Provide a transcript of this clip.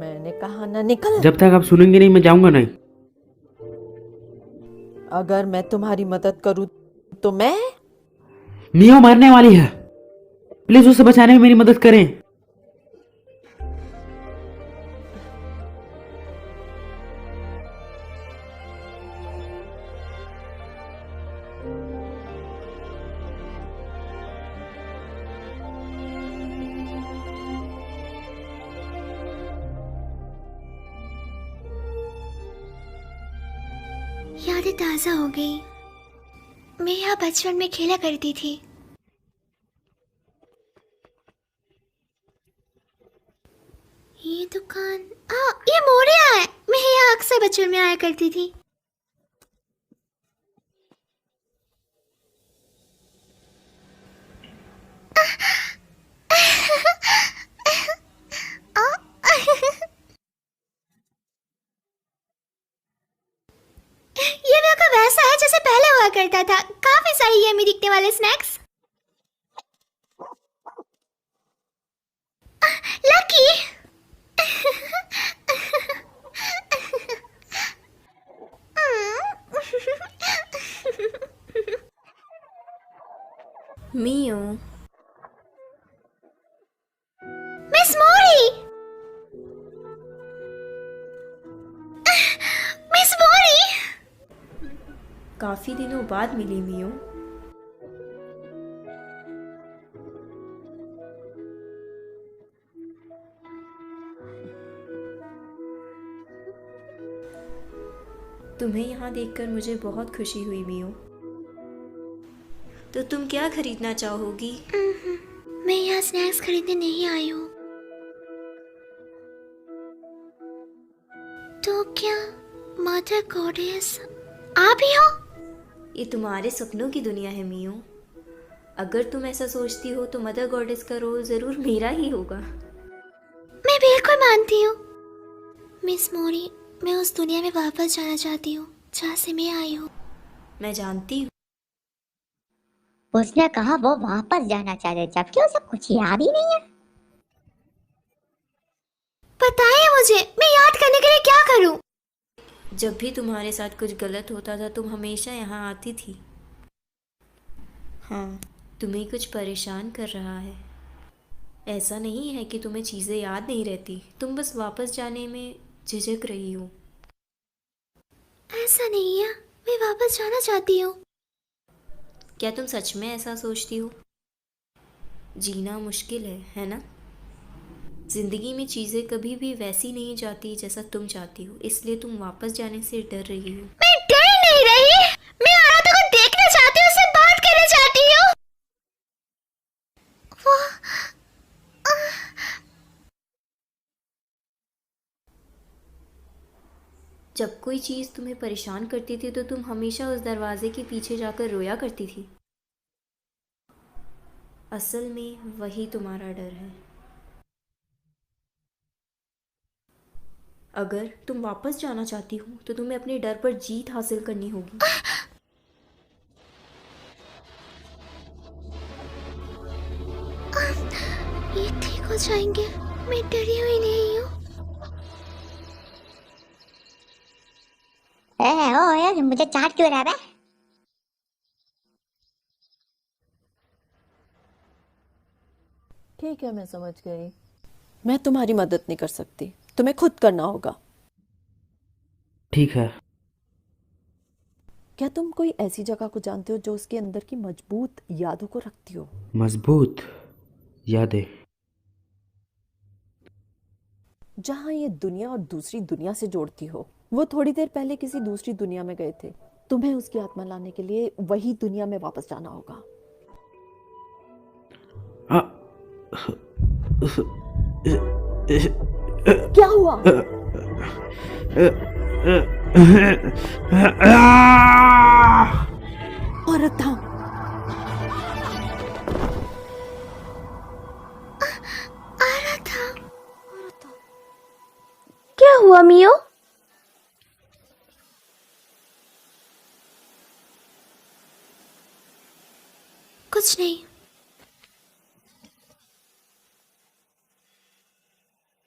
मैंने कहा ना निकल। जब तक आप सुनेंगे नहीं मैं जाऊंगा नहीं। अगर मैं तुम्हारी मदद करूं तो मैं मियो मरने वाली है, प्लीज उसे बचाने में मेरी मदद करें। यादें ताज़ा हो गई। मैं यहाँ बचपन में खेला करती थी। ये दुकान, हाँ ये मोरिया है। मैं यहाँ अक्सर बचपन में आया करती थी। ये बिल्कुल वैसा है जैसे पहले हुआ करता था। काफी सारे यम्मी दिखने वाले स्नैक्स। लकी। मियो, मिस मोरी। मिस मोरी। काफी दिनों बाद मिली मियो। तुम्हें यहाँ देखकर मुझे बहुत खुशी हुई मियो। तो तुम क्या खरीदना चाहोगी? मैं यहाँ स्नैक्स खरीदने नहीं आई हूँ। तो क्या मदर गॉडेस आप ही हो? ये तुम्हारे सपनों की दुनिया है मियो। अगर तुम ऐसा सोचती हो तो मदर गॉडेस का रोल जरूर मेरा ही होगा। मैं बिल्कुल मानती हूँ। मिस मोरी, मैं उस दुनिया में वापस जाना चाहती हूँ जहाँ से मैं आई हूँ। मैं जानती हूँ। उसने कहा वो वापस जाना चाहते जबकि उसे कुछ याद ही नहीं है। बताइए मुझे, मैं याद करने के लिए क्या करूँ? जब भी तुम्हारे साथ कुछ गलत होता था तुम हमेशा यहाँ आती थी। हाँ, तुम्हें कुछ परेशान कर रहा है। ऐसा नहीं है कि तुम्हें चीज़ें याद नहीं रहती, तुम बस वापस जाने में झिझक रही हो। ऐसा नहीं है, मैं वापस जाना चाहती हूँ। क्या तुम सच में ऐसा सोचती हो? जीना मुश्किल है ना? जिंदगी में चीज़ें कभी भी वैसी नहीं जाती जैसा तुम चाहती हो, इसलिए तुम वापस जाने से डर रही हो। मैं डर नहीं रही, मैं आराधना को देखना चाहती हूँ, उससे बात करना चाहती हूँ। वो जब कोई चीज़ तुम्हें परेशान करती थी तो तुम हमेशा उस दरवाजे के पीछे जाकर रोया करती थी। असल में वही तुम्हारा डर है। अगर तुम वापस जाना चाहती हो तो तुम्हें अपने डर पर जीत हासिल करनी होगी। ये ठीक हो जाएंगे, मैं डरी हुई नहीं हूँ। ओ यार मुझे चाट क्यों रहा है? ठीक है, मैं समझ गई। मैं तुम्हारी मदद नहीं कर सकती, तुम्हें खुद करना होगा। ठीक है। क्या तुम कोई ऐसी जगह को जानते हो जो उसके अंदर की मजबूत यादों को रखती हो? मजबूत यादें। जहाँ ये दुनिया और दूसरी दुनिया से जोड़ती हो। वो थोड़ी देर पहले किसी दूसरी दुनिया में गए थे। तुम्हें उसकी आत्मा लाने के लिए वही दुनिया में वापस जाना होगा। आ, क्या हुआ? औरत था। क्या हुआ मियो? कुछ नहीं।